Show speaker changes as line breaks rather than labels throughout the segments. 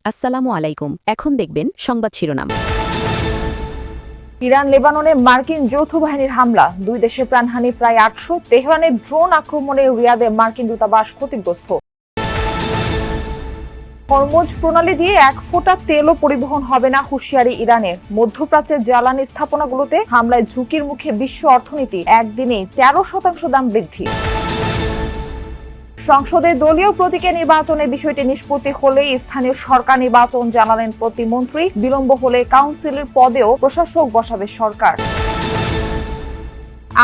আসসালামু আলাইকুম। এখন দেখবেন সংবাদ শিরোনাম।
ইরান লেবাননে মার্কিন যৌথ বাহিনীর হামলা, দুই দেশে প্রাণহানি প্রায় ৮০০। তেহরানের ড্রোন আক্রমণে রিয়াদে মার্কিন দূতাবাস ক্ষতিগ্রস্ত। হরমুজ প্রণালী দিয়ে এক ফোঁটা তেলও পরিবহন হবে না, হুঁশিয়ারি ইরানের। মধ্যপ্রাচ্যের জ্বালানি স্থাপনাগুলোতে হামলায় ঝুঁকির মুখে বিশ্ব অর্থনীতি, একদিনে ১৩% দাম বৃদ্ধি। সংসদে দলীয় প্রতীকে নির্বাচনের বিষয়টি নিষ্পত্তি হলেই স্থানীয় সরকার নির্বাচন, জানালেন প্রতিমন্ত্রী। বিলম্ব হলে কাউন্সিলের পদেও প্রশাসক বসাবে সরকার।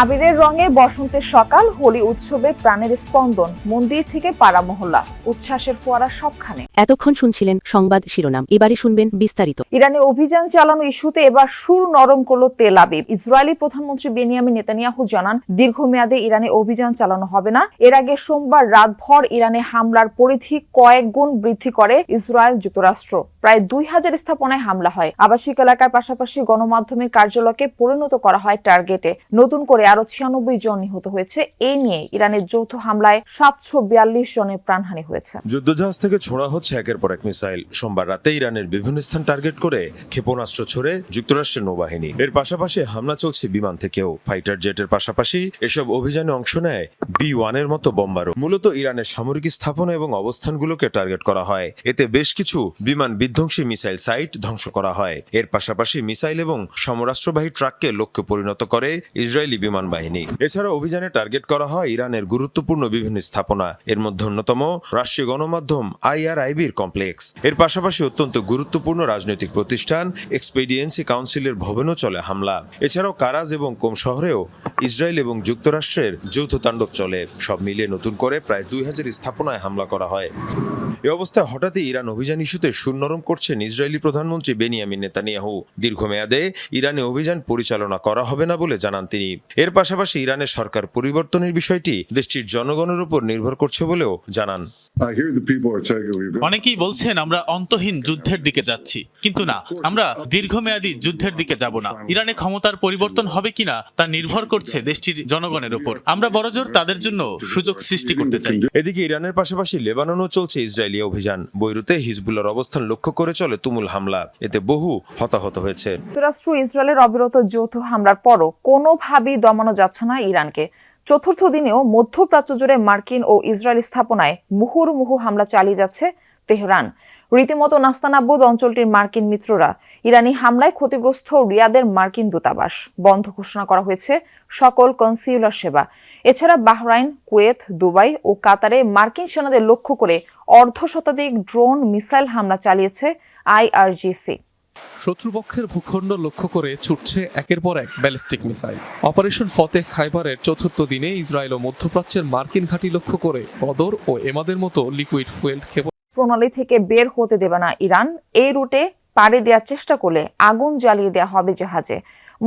আবিরের রঙে বসন্তের সকাল, হোলি উৎসবে প্রাণের স্পন্দন, মন্দির থেকে পাড়া মহল্লা, উচ্ছ্বাসের ফোয়ারা সবখানে।
এতক্ষণ শুনছিলেন সংবাদ শিরোনাম, এবারে শুনবেন বিস্তারিত।
ইরানে অভিযান চালানো ইস্যুতে এবার সুর নরম করল তেল আবিব। ইসরায়েলি প্রধানমন্ত্রী বেনিয়ামিন নেতানিয়াহু জানান, দীর্ঘমেয়াদে ইরানে অভিযান চালানো হবে না। এর আগে সোমবার রাতভর ইরানে হামলার পরিধি কয়েক গুণ বৃদ্ধি করে ইসরায়েল যুক্তরাষ্ট্র। প্রায় ২,০০০ স্থাপনায় হামলা হয়। আবাসিক এলাকার পাশাপাশি গণমাধ্যমের কার্যালয়কে পরিণত করা হয় টার্গেটে। নতুন করে আরো ৯৬ জন নিহত হয়েছে। এই নিয়ে ইরানের যৌথ হামলায় ৭৪২ জনের প্রাণহানি হয়েছে।
যুদ্ধজাহাজ থেকে ছোড়া হচ্ছে একের পর এক মিসাইল। সোমবার রাতে ইরানের বিভিন্ন স্থান টার্গেট করে ক্ষেপণাস্ত্র ছড়ে যুক্তরাষ্ট্রের নৌবাহিনী। এর পাশাপাশি হামলা চলছে বিমান থেকেও। ফাইটার জেটের পাশাপাশি এসব অভিযানে অংশ নেয় B-1 এর মতো বোমারও। মূলত ইরানের সামরিক স্থাপনা এবং অবস্থানগুলোকে টার্গেট করা হয়। এতে বেশ কিছু বিমান বিধ্বংসী মিসাইল সাইট ধ্বংস করা হয়। এর পাশাপাশি মিসাইল এবং সমরাস্ত্রবাহী ট্রাককে লক্ষ্যে পরিণত করে ইসরায়েলি বিমান বাহিনী। এছাড়া অভিযানে টার্গেট করা হয় ইরানের গুরুত্বপূর্ণ বিভিন্ন স্থাপনা। এর মধ্যে অন্যতম রাষ্ট্রীয় গণমাধ্যম IRIBর কমপ্লেক্স। এর পাশাপাশি অত্যন্ত গুরুত্বপূর্ণ রাজনৈতিক প্রতিষ্ঠান এক্সপেডিয়েন্সি কাউন্সিলের ভবনেও চলে হামলা। এছাড়াও কারাজ এবং কোম শহরেও ইসরায়েল এবং যুক্তরাষ্ট্রের যৌথ তাণ্ডব চলে। সব মিলিয়ে নতুন করে প্রায় ২,০০০ স্থাপনায় হামলা করা হয়। এ অবস্থায় হঠাৎই ইরান অভিযান ইস্যুতে সুর নরম করছেন ইসরায়েলি প্রধানমন্ত্রী বেনিয়ামিন নেতানিয়াহু। দীর্ঘমেয়াদে ইরানে অভিযান পরিচালনা করা হবে না বলে জানান তিনি। এর পাশাপাশি ইরানের সরকার পরিবর্তনের বিষয়টি দেশটির জনগণের উপর নির্ভর করছে বলেও জানান।
অনেকেই বলছেন আমরা অন্তহীন যুদ্ধের দিকে যাচ্ছি, কিন্তু না, আমরা দীর্ঘমেয়াদী যুদ্ধের দিকে যাব না। ইরানে ক্ষমতার পরিবর্তন হবে কিনা তা নির্ভর করছে দেশটির জনগণের উপর। আমরা বড়জোর তাদের জন্য সুযোগ সৃষ্টি করতে চাই।
এদিকে ইরানের পাশাপাশি লেবাননেও চলছে ইসরায়েলি অভিযান। বৈরুতে হিজবুল্লাহর অবস্থান লক্ষ্য করে চলে তুমুল হামলা। এতে বহু হতাহত হয়েছে।
যুক্তরাষ্ট্র ইসরায়েলের অবিরত যৌথ হামলার পরও কোনোভাবেই দমানো যাচ্ছে না ইরানকে। চতুর্থ দিনেও মধ্যপ্রাচ্য জুড়ে মার্কিন ও ইসরায়েলি স্থাপনায় মুহুর্মুহু হামলা চালিয়ে যাচ্ছে তেহরান। রীতিমতো নাস্তানাবুদ অঞ্চলটির মার্কিন মিত্ররা। ইরানি হামলায় ক্ষতিগ্রস্ত রিয়াদের মার্কিন দূতাবাস। বন্ধ ঘোষণা করা হয়েছে সকল কনসিউলার সেবা। এছাড়া বাহরাইন, কুয়েত, দুবাই ও কাতারে মার্কিন সেনাদের লক্ষ্য করে অর্ধশতাধিক ড্রোন মিসাইল হামলা চালিয়েছে IRGC।
শত্রুপক্ষের ভূখণ্ড লক্ষ্য করে ছুটছে একের পর এক ব্যালিস্টিক মিসাইল। অপারেশন ফতেহ খাইবারের চতুর্থ দিনে ইসরায়েল ও মধ্যপ্রাচ্যের মার্কিন ঘাঁটি লক্ষ্য করে কদর ও এমাদের মতো লিকুইড ফুয়েল
প্রণালী থেকে বের হতে দেবে না ইরান। এই রুটে পাড়ি দেওয়ার চেষ্টা করলে আগুন জ্বালিয়ে দেওয়া হবে জাহাজে।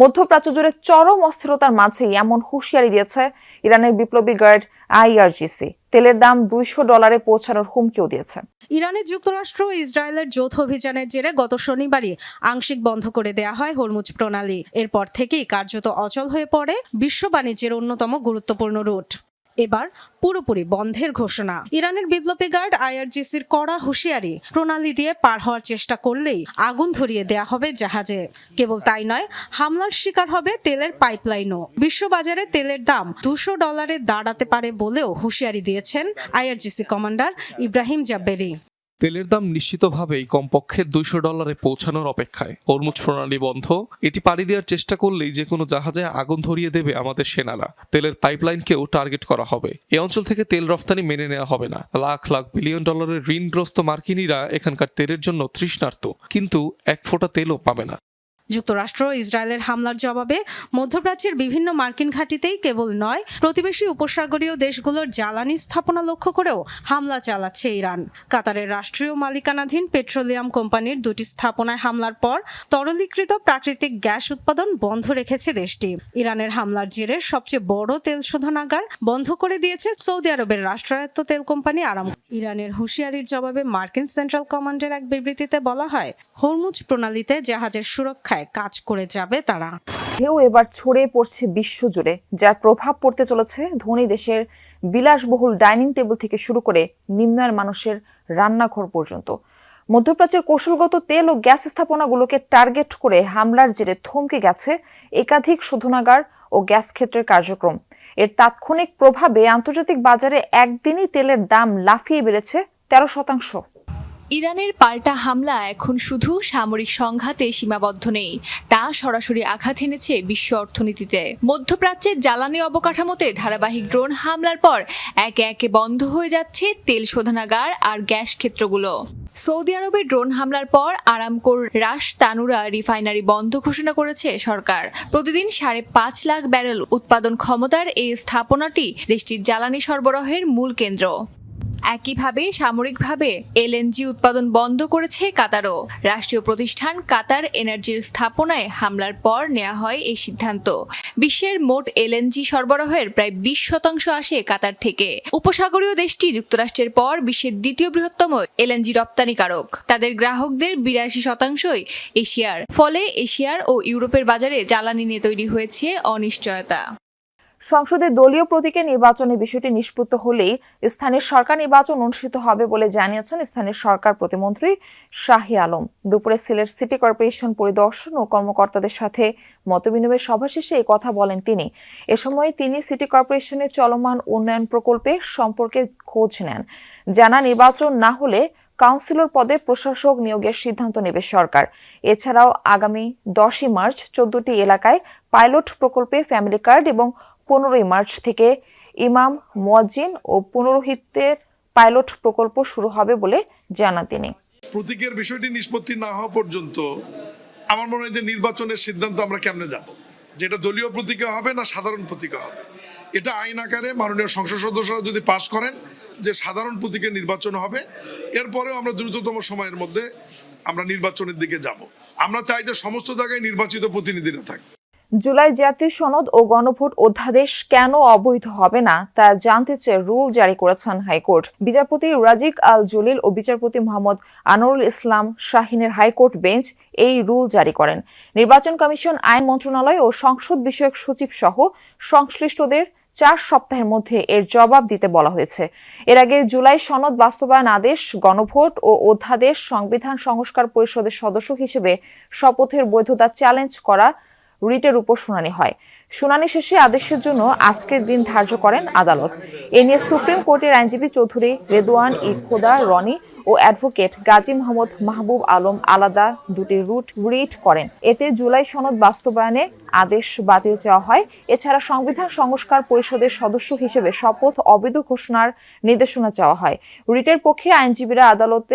মধ্যপ্রাচ্য জুড়ে চরম অস্থিরতার মাঝেই এমন হুঁশিয়ারি দিয়েছে ইরানের বিপ্লবী গার্ড IRGC। তেলের দাম $200 পৌঁছানোর হুমকিও দিয়েছে।
ইরানে যুক্তরাষ্ট্র ও ইসরায়েলের যৌথ অভিযানের জেরে গত শনিবারই আংশিক বন্ধ করে দেয়া হয় হরমুজ প্রণালী। এরপর থেকেই কার্যত অচল হয়ে পড়ে বিশ্ব বাণিজ্যের অন্যতম গুরুত্বপূর্ণ রুট। এবার পুরোপুরি বন্ধের ঘোষণা। ইরানের বিপ্লবী গার্ড IRGCর কড়া হুঁশিয়ারি, প্রণালী দিয়ে পার হওয়ার চেষ্টা করলেই আগুন ধরিয়ে দেয়া হবে জাহাজে। কেবল তাই নয়, হামলার শিকার হবে তেলের পাইপলাইনও। বিশ্ববাজারে তেলের দাম $200 দাঁড়াতে পারে বলেও হুঁশিয়ারি দিয়েছেন IRGC কমান্ডার ইব্রাহিম জাব্বেরি।
তেলের দাম নিশ্চিতভাবেই কমপক্ষে $200 পৌঁছানোর অপেক্ষায়। হরমুজ প্রণালী বন্ধ, এটি পাড়ি দেওয়ার চেষ্টা করলেই যে কোনো জাহাজে আগুন ধরিয়ে দেবে আমাদের সেনারা। তেলের পাইপলাইনকেও টার্গেট করা হবে। এ অঞ্চল থেকে তেল রফতানি মেনে নেওয়া হবে না। লাখ লাখ বিলিয়ন ডলারের ঋণগ্রস্ত মার্কিনীরা এখানকার তেলের জন্য তৃষ্ণার্ত, কিন্তু এক ফোঁটা তেলও পাবে না।
যুক্তরাষ্ট্র ইসরায়েলের হামলার জবাবে মধ্যপ্রাচ্যের বিভিন্ন মার্কিন ঘাঁটিতেই কেবল নয়, প্রতিবেশী উপসাগরীয় দেশগুলোর জ্বালানি স্থাপনা লক্ষ্য করেও হামলা চালাচ্ছে ইরান। কাতারের রাষ্ট্রীয় মালিকানাধীন পেট্রোলিয়াম কোম্পানির 2টি স্থাপনায় হামলার পর তরলীকৃত প্রাকৃতিক গ্যাস উৎপাদন বন্ধ রেখেছে দেশটি। ইরানের হামলার জেরে সবচেয়ে বড় তেল শোধনাগার বন্ধ করে দিয়েছে সৌদি আরবের রাষ্ট্রায়ত্ত তেল কোম্পানি আরামকো। ইরানের হুঁশিয়ারির জবাবে মার্কিন সেন্ট্রাল কমান্ডের এক বিবৃতিতে বলা হয়, হরমুজ প্রণালীতে জাহাজের সুরক্ষা কাজ করে যাবে তারা।
ঢেউ এবার ছড়িয়ে পড়ছে বিশ্বজুড়ে, যার প্রভাব পড়তে চলেছে ধনী দেশের বিলাসবহুল ডাইনিং টেবিল থেকে শুরু করে নিম্ন আয়ের মানুষের রান্নাঘর পর্যন্ত। মধ্যপ্রাচ্যের কৌশলগত তেল ও গ্যাস স্থাপনাগুলোকে টার্গেট করে হামলার জেরে থমকে গেছে একাধিক শোধনাগার ও গ্যাস ক্ষেত্রের কার্যক্রম। এর তাৎক্ষণিক প্রভাবে আন্তর্জাতিক বাজারে একদিনই তেলের দাম লাফিয়ে বেড়েছে 13%।
ইরানের পাল্টা হামলা এখন শুধু সামরিক সংঘাতে সীমাবদ্ধ নেই, তা সরাসরি আঘাত এনেছে বিশ্ব অর্থনীতিতে। মধ্যপ্রাচ্যের জ্বালানি অবকাঠামোতে ধারাবাহিক ড্রোন হামলার পর একে একে বন্ধ হয়ে যাচ্ছে তেল শোধনাগার আর গ্যাস ক্ষেত্রগুলো। সৌদি আরবে ড্রোন হামলার পর আরামকোর রাশ তানুরা রিফাইনারি বন্ধ ঘোষণা করেছে সরকার। প্রতিদিন 5.5 লাখ ব্যারেল উৎপাদন ক্ষমতার এই স্থাপনাটি দেশটির জ্বালানি সরবরাহের মূল কেন্দ্র। একইভাবে সামরিকভাবে এলএনজি উৎপাদন বন্ধ করেছে কাতারও। রাষ্ট্রীয় প্রতিষ্ঠান কাতার এনার্জির স্থাপনায় হামলার পর নেওয়া হয় এই সিদ্ধান্ত। বিশ্বের মোট এলএনজি সরবরাহের প্রায় 20% আসে কাতার থেকে। উপসাগরীয় দেশটি যুক্তরাষ্ট্রের পর বিশ্বের দ্বিতীয় বৃহত্তম এলএনজি রপ্তানিকারক। তাদের গ্রাহকদের 82%ই এশিয়ার। ফলে এশিয়ার ও ইউরোপের বাজারে জ্বালানি নিয়ে তৈরি হয়েছে অনিশ্চয়তা।
সংসদে দলীয় প্রতীকে নির্বাচনের বিষয়টি নিষ্পত্তি হলেই স্থানীয় সরকার নির্বাচন অনুষ্ঠিত হবে বলে জানিয়েছেন স্থানীয় সরকার প্রতিমন্ত্রী শাহী আলম। দুপুরে সিলেট সিটি কর্পোরেশন পরিদর্শন ও কর্মকর্তাদের সাথে মতবিনিময় সভা শেষে এই কথা বলেন তিনি। এ সময় তিনি সিটি কর্পোরেশনের চলমান উন্নয়ন প্রকল্পে সম্পর্কে খোঁজ নেন। জানা নির্বাচন না হলে কাউন্সিলর পদে প্রশাসক নিয়োগের সিদ্ধান্ত নেবে সরকার। এছাড়াও আগামী 10 মার্চ 14টি এলাকায় পাইলট প্রকল্পে ফ্যামিলি কার্ড এবং 15 মার্চ থেকে ইমাম, মুয়াজ্জিন ও পুরোহিতের পাইলট প্রকল্প শুরু হবে বলে জানান তিনি।
প্রতীকের বিষয়টি নিষ্পত্তি না হওয়া পর্যন্ত আমার মনে হয় যে নির্বাচনের সিদ্ধান্ত আমরা কেমনে যাব, যেটা দলীয় প্রতীকে হবে না সাধারণ প্রতীকে হবে। এটা আইন আকারে মাননীয় সংসদ সদস্যরা যদি পাশ করেন যে সাধারণ প্রতীকে নির্বাচন হবে, এরপরেও আমরা দ্রুততম সময়ের মধ্যে আমরা নির্বাচনের দিকে যাব। আমরা চাই যে সমস্ত জায়গায় নির্বাচিত প্রতিনিধিরা থাকবে।
জুলাই জাতীয় সনদ ও গণভোট অধ্যাদেশ কেন অবৈধ হবে না তা জানতে চেয়ে রুল জারি করেছেন হাইকোর্ট। বিচারপতি রাজিক আল জলিল ও বিচারপতি মোহাম্মদ আনোয়ারুল ইসলাম শাহিনের হাইকোর্ট বেঞ্চ এই রুল জারি করেন। নির্বাচন কমিশন, আইন মন্ত্রণালয় ও সংসদ বিষয়ক সচিব সহ সংশ্লিষ্টদের 4 সপ্তাহের মধ্যে এর জবাব দিতে বলা হয়েছে। এর আগে জুলাই সনদ বাস্তবায়ন আদেশ, গণভোট ও অধ্যাদেশ সংবিধান সংস্কার পরিষদের সদস্য হিসেবে শপথের বৈধতা চ্যালেঞ্জ করা রিটের উপর শুনানি হয়। শুনানি শেষে আদেশের জন্য আজকের দিন ধার্য করেন আদালত। এ নিয়ে সুপ্রিম কোর্টের আইনজীবী চৌধুরী রেদওয়ান ই খোদা রনি ও অ্যাডভোকেট গাজী মোহাম্মদ মাহবুব আলম আলাদা 2টি রিট করেন। এতে জুলাই সনদ বাস্তবায়নে আদেশ বাতিল চাওয়া হয়। এছাড়া সংবিধান সংস্কার পরিষদের সদস্য হিসেবে শপথ অবৈধ ঘোষণার নির্দেশনা চাওয়া হয়। রিটের পক্ষে আইনজীবীরা আদালতে